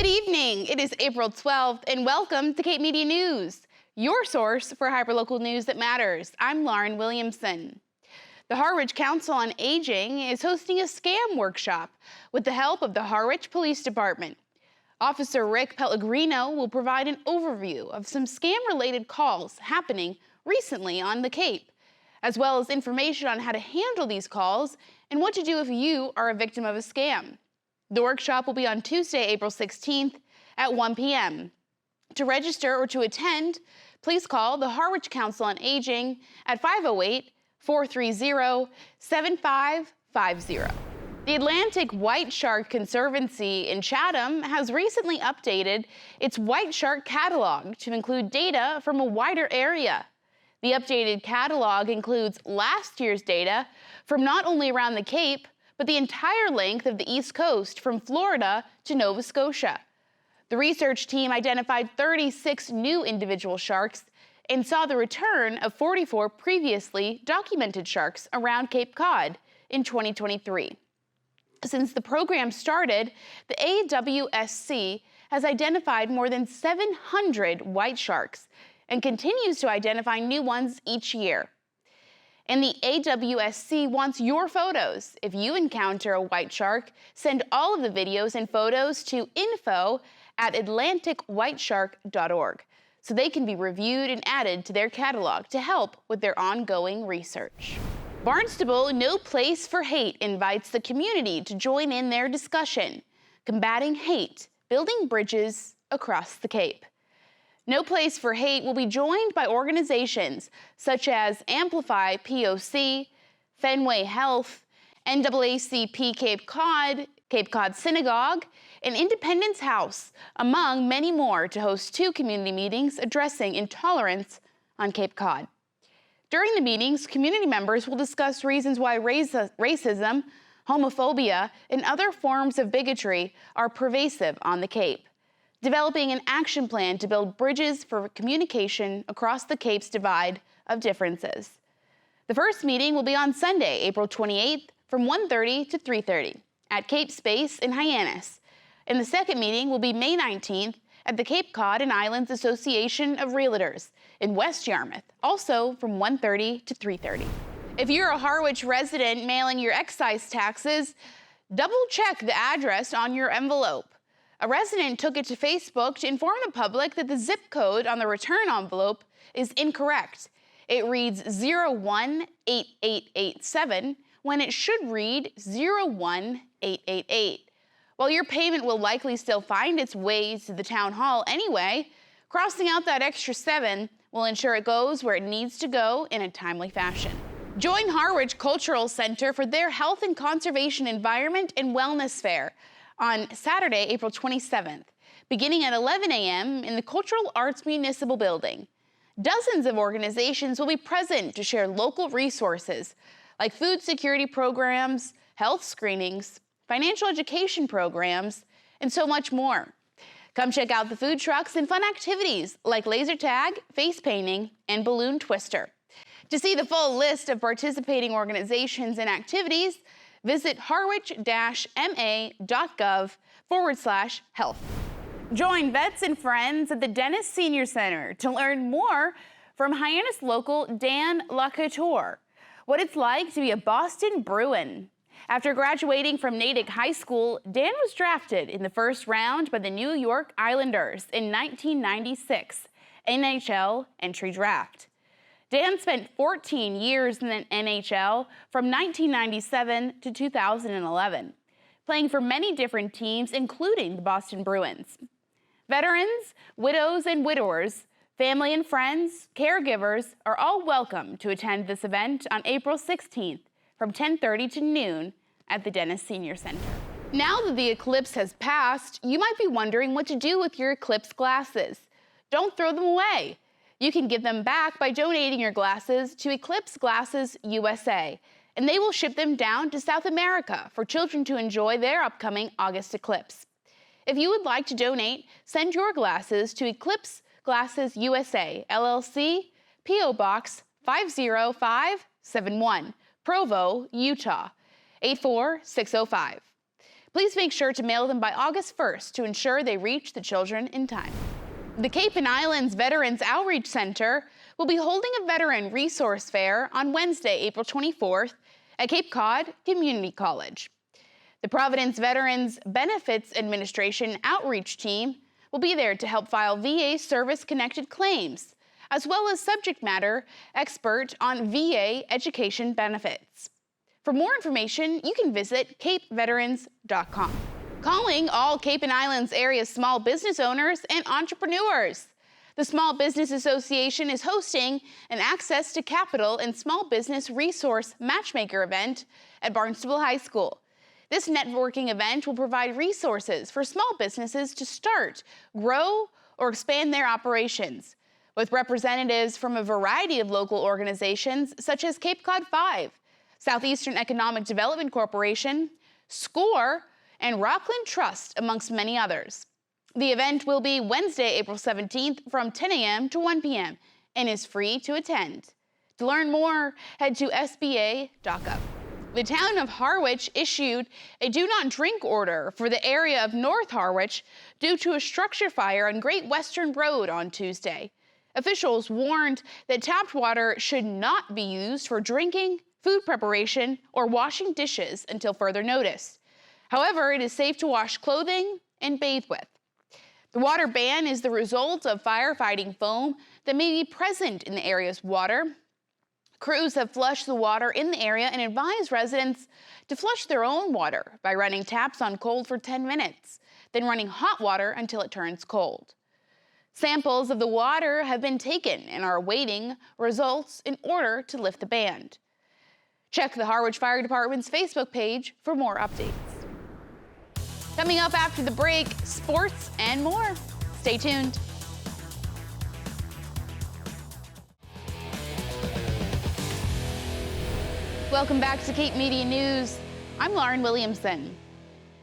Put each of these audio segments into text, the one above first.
Good evening. It is April 12th, and welcome to Cape Media News, your source for hyperlocal news that matters. I'm Lauren Williamson. The Harwich Council on Aging is hosting a scam workshop with the help of the Harwich Police Department. Officer Rick Pellegrino will provide an overview of some scam-related calls happening recently on the Cape, as well as information on how to handle these calls and what to do if you are a victim of a scam. The workshop will be on Tuesday, April 16th at 1 p.m. To register or to attend, please call the Harwich Council on Aging at 508-430-7550. The Atlantic White Shark Conservancy in Chatham has recently updated its white shark catalog to include data from a wider area. The updated catalog includes last year's data from not only around the Cape, but the entire length of the East Coast from Florida to Nova Scotia. The research team identified 36 new individual sharks and saw the return of 44 previously documented sharks around Cape Cod in 2023. Since the program started, the AWSC has identified more than 700 white sharks and continues to identify new ones each year. And the AWSC wants your photos. If you encounter a white shark, send all of the videos and photos to info@atlanticwhiteshark.org so they can be reviewed and added to their catalog to help with their ongoing research. Barnstable No Place for Hate invites the community to join in their discussion, combating hate, building bridges across the Cape. No Place for Hate will be joined by organizations such as Amplify POC, Fenway Health, NAACP Cape Cod Synagogue, and Independence House, among many more, to host 2 community meetings addressing intolerance on Cape Cod. During the meetings, community members will discuss reasons why racism, homophobia, and other forms of bigotry are pervasive on the Cape, developing an action plan to build bridges for communication across the Cape's divide of differences. The first meeting will be on Sunday, April 28th from 1:30 to 3:30 at Cape Space in Hyannis. And the second meeting will be May 19th at the Cape Cod and Islands Association of Realtors in West Yarmouth, also from 1:30 to 3:30. If you're a Harwich resident mailing your excise taxes, double-check the address on your envelope. A resident took it to Facebook to inform the public that the zip code on the return envelope is incorrect. It reads 018887 when it should read 01888. While your payment will likely still find its way to the town hall anyway, crossing out that extra 7 will ensure it goes where it needs to go in a timely fashion. Join Harwich Cultural Center for their Health and Conservation Environment and Wellness Fair on Saturday, April 27th, beginning at 11 a.m. in the Cultural Arts Municipal Building. Dozens of organizations will be present to share local resources like food security programs, health screenings, financial education programs, and so much more. Come check out the food trucks and fun activities like laser tag, face painting, and balloon twister. To see the full list of participating organizations and activities, visit harwich-ma.gov/health. Join vets and friends at the Dennis Senior Center to learn more from Hyannis local Dan LaCouture, what it's like to be a Boston Bruin. After graduating from Natick High School, Dan was drafted in the first round by the New York Islanders in 1996 NHL entry draft. Dan spent 14 years in the NHL from 1997 to 2011, playing for many different teams, including the Boston Bruins. Veterans, widows and widowers, family and friends, caregivers are all welcome to attend this event on April 16th from 10:30 to noon at the Dennis Senior Center. Now that the eclipse has passed, you might be wondering what to do with your eclipse glasses. Don't throw them away. You can give them back by donating your glasses to Eclipse Glasses USA, and they will ship them down to South America for children to enjoy their upcoming August eclipse. If you would like to donate, send your glasses to Eclipse Glasses USA, LLC, P.O. Box 50571, Provo, Utah, 84605. Please make sure to mail them by August 1st to ensure they reach the children in time. The Cape and Islands Veterans Outreach Center will be holding a veteran resource fair on Wednesday, April 24th at Cape Cod Community College. The Providence Veterans Benefits Administration outreach team will be there to help file VA service-connected claims, as well as subject matter expert on VA education benefits. For more information, you can visit capeveterans.com. Calling all Cape and Islands area small business owners and entrepreneurs. The Small Business Association is hosting an Access to Capital and Small Business Resource Matchmaker event at Barnstable High School. This networking event will provide resources for small businesses to start, grow, or expand their operations, with representatives from a variety of local organizations such as Cape Cod 5, Southeastern Economic Development Corporation, SCORE, and Rockland Trust, amongst many others. The event will be Wednesday, April 17th from 10 a.m. to 1 p.m. and is free to attend. To learn more, head to sba.gov. The town of Harwich issued a do not drink order for the area of North Harwich due to a structure fire on Great Western Road on Tuesday. Officials warned that tapped water should not be used for drinking, food preparation, or washing dishes until further notice. However, it is safe to wash clothing and bathe with. The water ban is the result of firefighting foam that may be present in the area's water. Crews have flushed the water in the area and advised residents to flush their own water by running taps on cold for 10 minutes, then running hot water until it turns cold. Samples of the water have been taken and are awaiting results in order to lift the ban. Check the Harwich Fire Department's Facebook page for more updates. Coming up after the break, sports and more. Stay tuned. Welcome back to Cape Media News. I'm Lauren Williamson.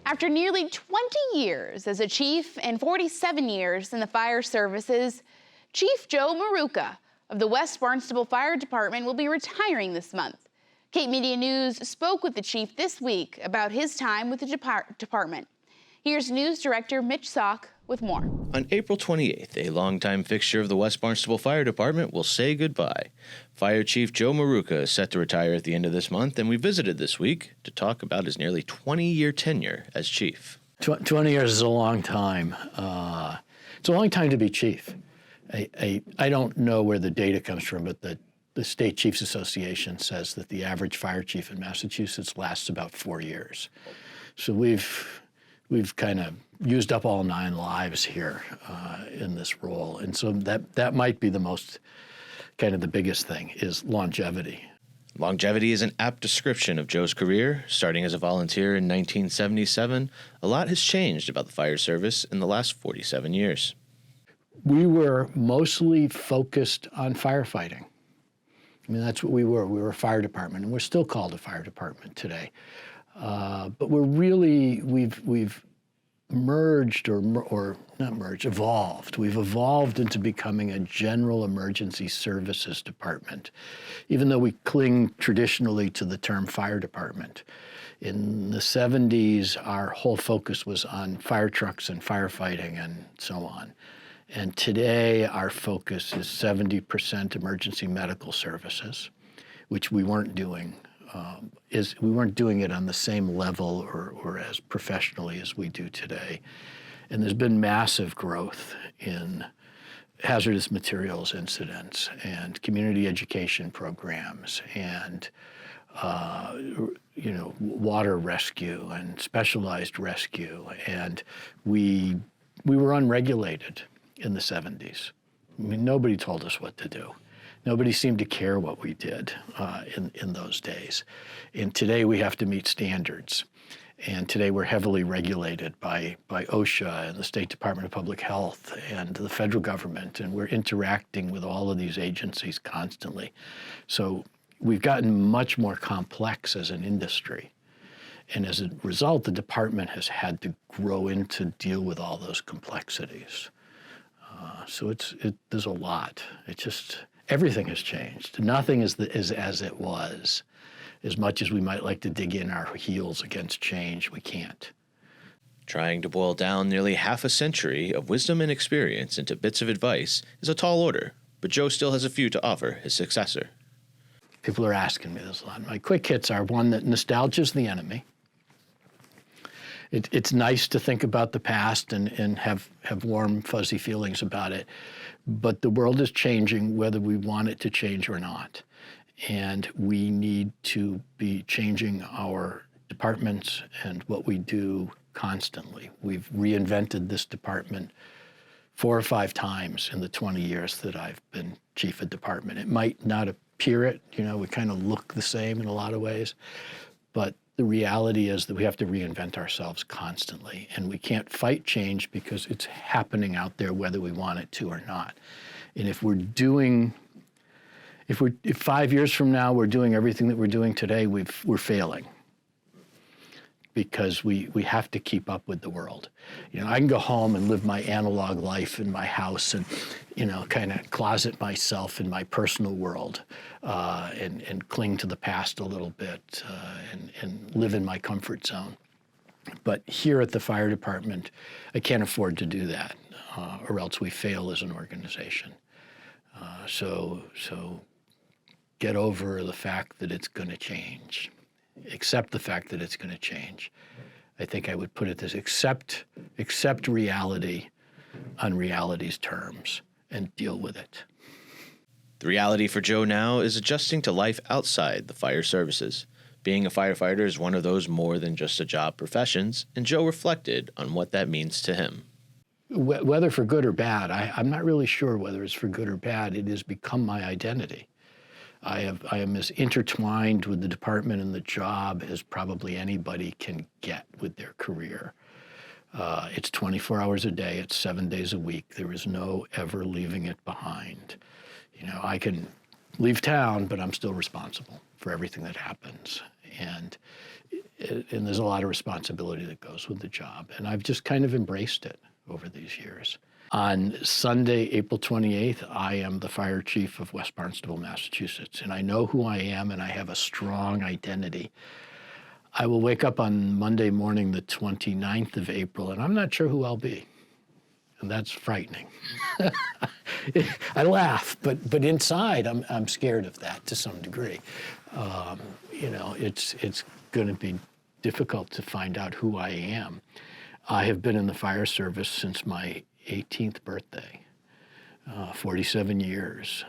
After nearly 20 years as a chief and 47 years in the fire services, Chief Joe Maruca of the West Barnstable Fire Department will be retiring this month. Cape Media News spoke with the chief this week about his time with the department. Here's News Director Mitch Sock with more. On April 28th, a longtime fixture of the West Barnstable Fire Department will say goodbye. Fire Chief Joe Maruca is set to retire at the end of this month, and we visited this week to talk about his nearly 20-year tenure as chief. 20 years is a long time. It's a long time to be chief. I don't know where the data comes from, but the State Chiefs Association says that the average fire chief in Massachusetts lasts about 4 years. So we've kind of used up all 9 lives here in this role. And so that might be the most, kind of the biggest thing, is longevity. Longevity is an apt description of Joe's career. Starting as a volunteer in 1977, a lot has changed about the fire service in the last 47 years. We were mostly focused on firefighting. I mean, that's what we were. We were a fire department, and we're still called a fire department today. But we've merged, or not merged, evolved. We've evolved into becoming a general emergency services department, even though we cling traditionally to the term fire department. In the 70s, our whole focus was on fire trucks and firefighting and so on. And today, our focus is 70% emergency medical services, which we weren't doing. We weren't doing it on the same level or as professionally as we do today. And there's been massive growth in hazardous materials incidents and community education programs and water rescue and specialized rescue. And we were unregulated in the 70s. I mean, nobody told us what to do. Nobody seemed to care what we did in those days. And today we have to meet standards. And today we're heavily regulated by OSHA and the State Department of Public Health and the federal government, and we're interacting with all of these agencies constantly. So we've gotten much more complex as an industry. And as a result, the department has had to grow in to deal with all those complexities. So there's a lot. It's just, everything has changed. Nothing is as it was. As much as we might like to dig in our heels against change, we can't. Trying to boil down nearly half a century of wisdom and experience into bits of advice is a tall order, but Joe still has a few to offer his successor. People are asking me this a lot. My quick hits are one, that nostalgia's the enemy. It's nice to think about the past and have warm, fuzzy feelings about it, but the world is changing whether we want it to change or not. And we need to be changing our departments and what we do constantly. We've reinvented this department 4 or 5 times in the 20 years that I've been chief of department. It might not appear it, we kind of look the same in a lot of ways, but the reality is that we have to reinvent ourselves constantly, and we can't fight change because it's happening out there whether we want it to or not. And if 5 years from now we're doing everything that we're doing today, we're failing, because we have to keep up with the world. I can go home and live my analog life in my house and, kind of closet myself in my personal world and cling to the past a little bit and live in my comfort zone. But here at the fire department, I can't afford to do that, or else we fail as an organization. So get over the fact that it's going to change. Accept the fact that it's going to change. I think I would put it this: accept reality on reality's terms and deal with it. The reality for Joe now is adjusting to life outside the fire services. Being a firefighter is one of those more than just a job professions, and Joe reflected on what that means to him. Whether for good or bad, I'm not really sure whether it's for good or bad. It has become my identity. I am as intertwined with the department and the job as probably anybody can get with their career. It's 24 hours a day, it's 7 days a week. There is no ever leaving it behind. I can leave town, but I'm still responsible for everything that happens. And there's a lot of responsibility that goes with the job. And I've just kind of embraced it over these years. On Sunday, April 28th, I am the fire chief of West Barnstable, Massachusetts, and I know who I am, and I have a strong identity. I will wake up on Monday morning, the 29th of April, and I'm not sure who I'll be, and that's frightening. I laugh, but inside, I'm scared of that to some degree. It's going to be difficult to find out who I am. I have been in the fire service since my 18th birthday, 47 years.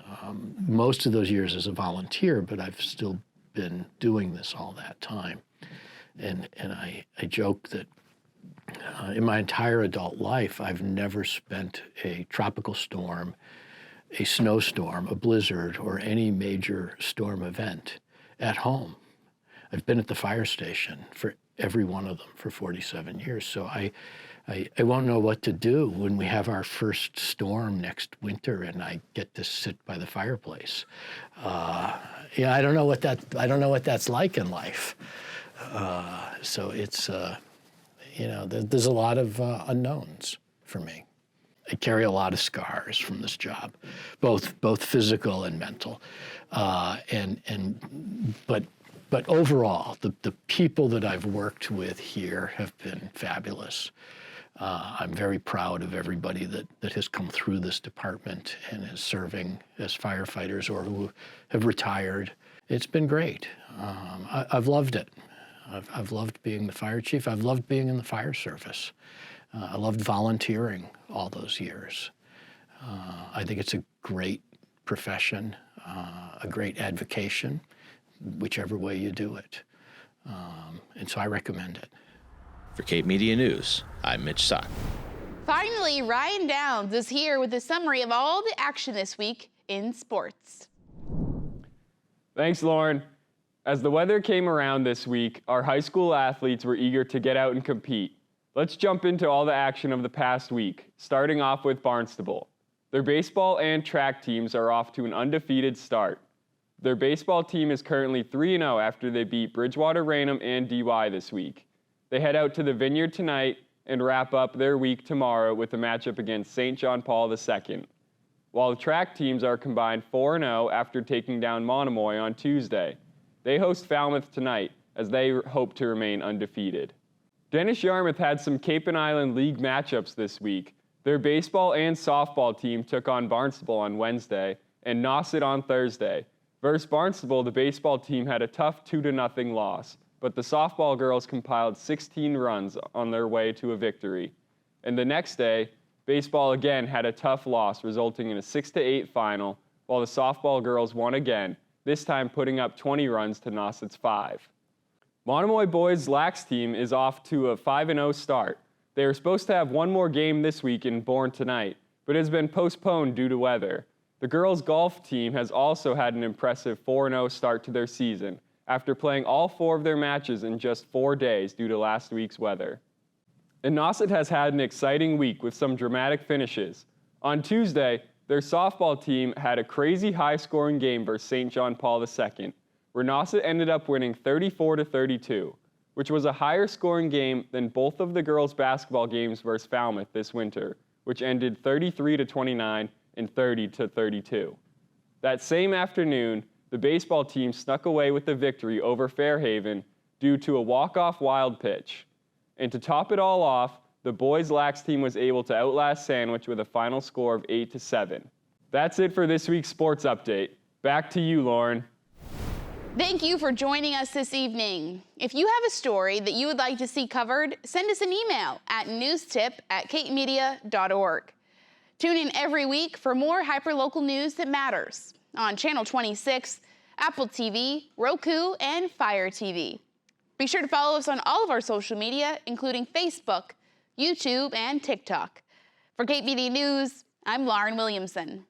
Most of those years as a volunteer, but I've still been doing this all that time. And I joke that in my entire adult life, I've never spent a tropical storm, a snowstorm, a blizzard, or any major storm event at home. I've been at the fire station for every one of them for 47 years. So I won't know what to do when we have our first storm next winter and I get to sit by the fireplace. I don't know what that's like in life. So it's there's a lot of unknowns for me. I carry a lot of scars from this job, both physical and mental, but overall, the people that I've worked with here have been fabulous. I'm very proud of everybody that has come through this department and is serving as firefighters or who have retired. It's been great. I've loved it. I've loved being the fire chief. I've loved being in the fire service. I loved volunteering all those years. I think it's a great profession, a great avocation, whichever way you do it. And so I recommend it. For Cape Media News, I'm Mitch Sock. Finally, Ryan Downs is here with a summary of all the action this week in sports. Thanks, Lauren. As the weather came around this week, our high school athletes were eager to get out and compete. Let's jump into all the action of the past week, starting off with Barnstable. Their baseball and track teams are off to an undefeated start. Their baseball team is currently 3-0 after they beat Bridgewater Raynham and DY this week. They head out to the Vineyard tonight and wrap up their week tomorrow with a matchup against St. John Paul II. While the track teams are combined 4-0 after taking down Monomoy on Tuesday. They host Falmouth tonight as they hope to remain undefeated. Dennis Yarmouth had some Cape and Island League matchups this week. Their baseball and softball team took on Barnstable on Wednesday and Nauset on Thursday. Versus Barnstable, the baseball team had a tough 2-0 loss, but the softball girls compiled 16 runs on their way to a victory. And the next day, baseball again had a tough loss, resulting in a 6-8 final, while the softball girls won again, this time putting up 20 runs to Nauset's 5. Monomoy boys' Lax team is off to a 5-0 start. They were supposed to have one more game this week in Bourne tonight, but it has been postponed due to weather. The girls' golf team has also had an impressive 4-0 start to their season, after playing all 4 of their matches in just 4 days due to last week's weather. And Nauset has had an exciting week with some dramatic finishes. On Tuesday, their softball team had a crazy high-scoring game versus St. John Paul II, where Nauset ended up winning 34-32, which was a higher scoring game than both of the girls' basketball games versus Falmouth this winter, which ended 33-29 and 30-32. That same afternoon, the baseball team snuck away with the victory over Fairhaven due to a walk-off wild pitch. And to top it all off, the boys' Lax team was able to outlast Sandwich with a final score of 8-7. That's it for this week's sports update. Back to you, Lauren. Thank you for joining us this evening. If you have a story that you would like to see covered, send us an email at newstip@capemedia.org. Tune in every week for more hyperlocal news that matters on Channel 26, Apple TV, Roku, and Fire TV. Be sure to follow us on all of our social media, including Facebook, YouTube, and TikTok. For Cape Media News, I'm Lauren Williamson.